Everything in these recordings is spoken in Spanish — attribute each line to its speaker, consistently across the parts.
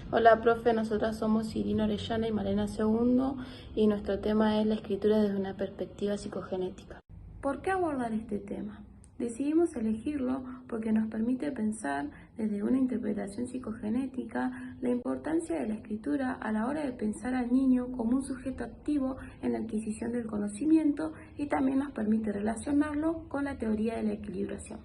Speaker 1: Hola, profe, nosotras somos Irina Orellana y Malena Segundo y nuestro tema es la escritura desde una perspectiva psicogenética. ¿Por qué abordar este tema? Decidimos elegirlo porque nos permite pensar desde una interpretación psicogenética la importancia de la escritura a la hora de pensar al niño como un sujeto activo en la adquisición del conocimiento y también nos permite relacionarlo con la teoría de la equilibración.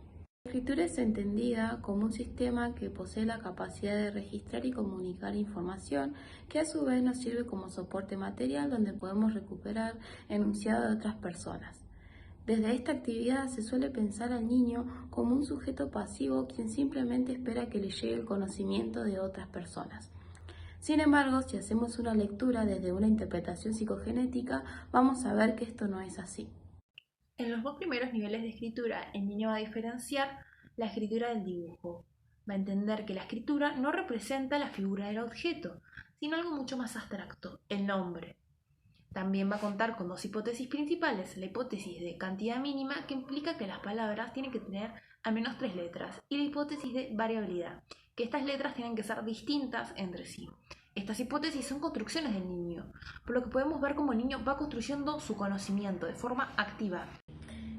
Speaker 1: La escritura es entendida como un sistema que posee la capacidad de registrar y comunicar información que a su vez nos sirve como soporte material donde podemos recuperar enunciado de otras personas. Desde esta actividad se suele pensar al niño como un sujeto pasivo quien simplemente espera que le llegue el conocimiento de otras personas. Sin embargo, si hacemos una lectura desde una interpretación psicogenética, vamos a ver que esto no es así.
Speaker 2: En los dos primeros niveles de escritura, el niño va a diferenciar la escritura del dibujo. Va a entender que la escritura no representa la figura del objeto, sino algo mucho más abstracto, el nombre. También va a contar con dos hipótesis principales, la hipótesis de cantidad mínima, que implica que las palabras tienen que tener al menos 3 letras, y la hipótesis de variabilidad, que estas letras tienen que ser distintas entre sí. Estas hipótesis son construcciones del niño, por lo que podemos ver cómo el niño va construyendo su conocimiento de forma activa.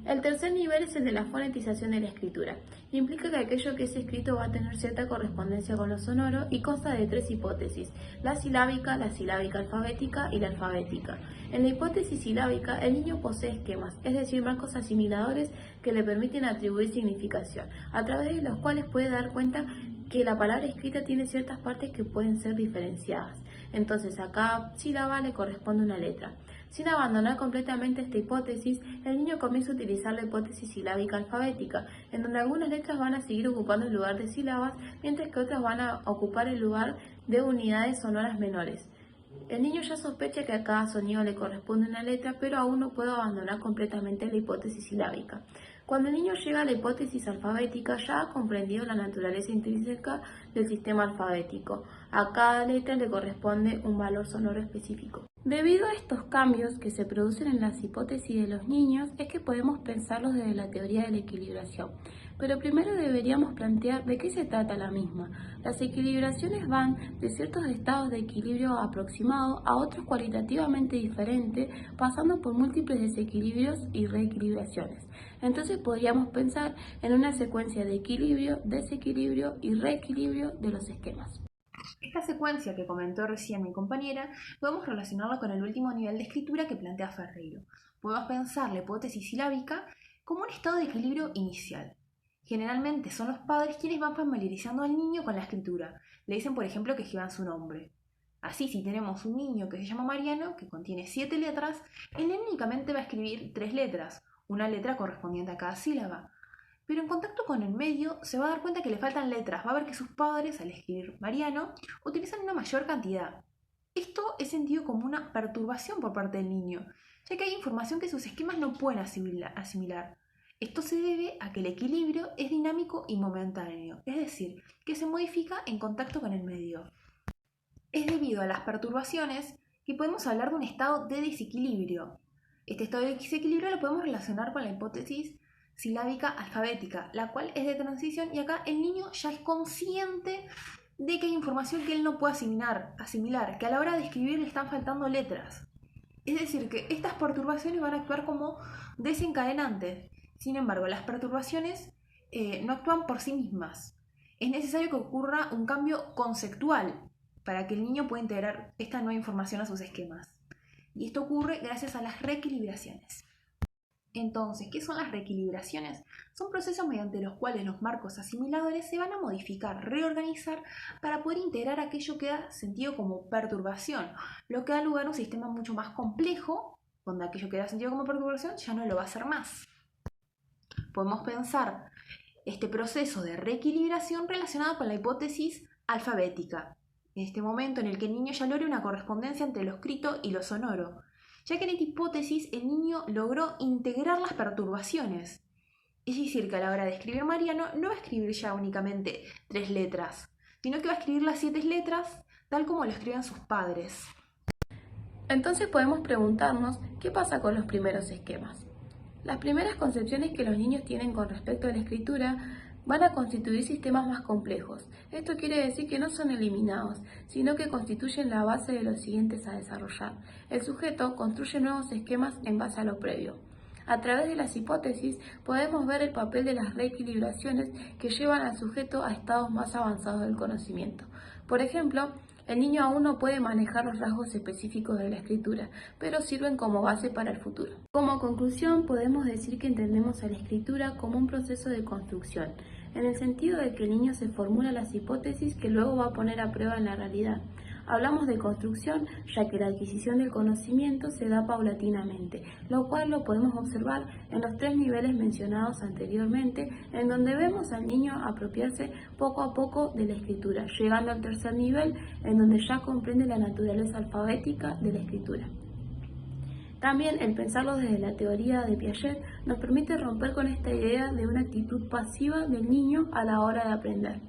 Speaker 1: El tercer nivel es el de la fonetización de la escritura. Implica que aquello que es escrito va a tener cierta correspondencia con lo sonoro y consta de 3 hipótesis: la silábica alfabética y la alfabética. En la hipótesis silábica, el niño posee esquemas, es decir, marcos asimiladores que le permiten atribuir significación, a través de los cuales puede dar cuenta que la palabra escrita tiene ciertas partes que pueden ser diferenciadas. Entonces a cada sílaba le corresponde una letra. Sin abandonar completamente esta hipótesis, el niño comienza a utilizar la hipótesis silábica alfabética, en donde algunas letras van a seguir ocupando el lugar de sílabas, mientras que otras van a ocupar el lugar de unidades sonoras menores. El niño ya sospecha que a cada sonido le corresponde una letra, pero aún no puede abandonar completamente la hipótesis silábica. Cuando el niño llega a la hipótesis alfabética, ya ha comprendido la naturaleza intrínseca del sistema alfabético. A cada letra le corresponde un valor sonoro específico. Debido a estos cambios que se producen en las hipótesis de los niños, es que podemos pensarlos desde la teoría de la equilibración. Pero primero deberíamos plantear de qué se trata la misma. Las equilibraciones van de ciertos estados de equilibrio aproximado a otros cualitativamente diferentes, pasando por múltiples desequilibrios y reequilibraciones. Entonces podríamos pensar en una secuencia de equilibrio, desequilibrio y reequilibrio de los esquemas.
Speaker 2: Esta secuencia que comentó recién mi compañera, podemos relacionarla con el último nivel de escritura que plantea Ferreiro. Podemos pensar la hipótesis silábica como un estado de equilibrio inicial. Generalmente son los padres quienes van familiarizando al niño con la escritura. Le dicen, por ejemplo, que escriban su nombre. Así, si tenemos un niño que se llama Mariano, que contiene 7 letras, él únicamente va a escribir 3 letras, una letra correspondiente a cada sílaba. Pero en contacto con el medio se va a dar cuenta que le faltan letras, va a ver que sus padres, al escribir Mariano, utilizan una mayor cantidad. Esto es sentido como una perturbación por parte del niño, ya que hay información que sus esquemas no pueden asimilar. Esto se debe a que el equilibrio es dinámico y momentáneo, es decir, que se modifica en contacto con el medio. Es debido a las perturbaciones que podemos hablar de un estado de desequilibrio. Este estado de desequilibrio lo podemos relacionar con la hipótesis silábica alfabética, la cual es de transición y acá el niño ya es consciente de que hay información que él no puede asimilar, que a la hora de escribir le están faltando letras. Es decir, que estas perturbaciones van a actuar como desencadenantes. Sin embargo, las perturbaciones no actúan por sí mismas. Es necesario que ocurra un cambio conceptual para que el niño pueda integrar esta nueva información a sus esquemas. Y esto ocurre gracias a las reequilibraciones. Entonces, ¿qué son las reequilibraciones? Son procesos mediante los cuales los marcos asimiladores se van a modificar, reorganizar para poder integrar aquello que da sentido como perturbación, lo que da lugar a un sistema mucho más complejo, donde aquello que da sentido como perturbación ya no lo va a hacer más. Podemos pensar este proceso de reequilibración relacionado con la hipótesis alfabética, en este momento en el que el niño ya logra una correspondencia entre lo escrito y lo sonoro, ya que en esta hipótesis el niño logró integrar las perturbaciones. Es decir, que a la hora de escribir Mariano no va a escribir ya únicamente 3 letras, sino que va a escribir las 7 letras tal como lo escriben sus padres.
Speaker 1: Entonces podemos preguntarnos qué pasa con los primeros esquemas. Las primeras concepciones que los niños tienen con respecto a la escritura van a constituir sistemas más complejos. Esto quiere decir que no son eliminados, sino que constituyen la base de los siguientes a desarrollar. El sujeto construye nuevos esquemas en base a lo previo. A través de las hipótesis podemos ver el papel de las reequilibraciones que llevan al sujeto a estados más avanzados del conocimiento. Por ejemplo, el niño aún no puede manejar los rasgos específicos de la escritura, pero sirven como base para el futuro. Como conclusión, podemos decir que entendemos a la escritura como un proceso de construcción, en el sentido de que el niño se formula las hipótesis que luego va a poner a prueba en la realidad. Hablamos de construcción ya que la adquisición del conocimiento se da paulatinamente, lo cual lo podemos observar en los 3 niveles mencionados anteriormente, en donde vemos al niño apropiarse poco a poco de la escritura, llegando al 3er nivel, en donde ya comprende la naturaleza alfabética de la escritura. También el pensarlo desde la teoría de Piaget nos permite romper con esta idea de una actitud pasiva del niño a la hora de aprender.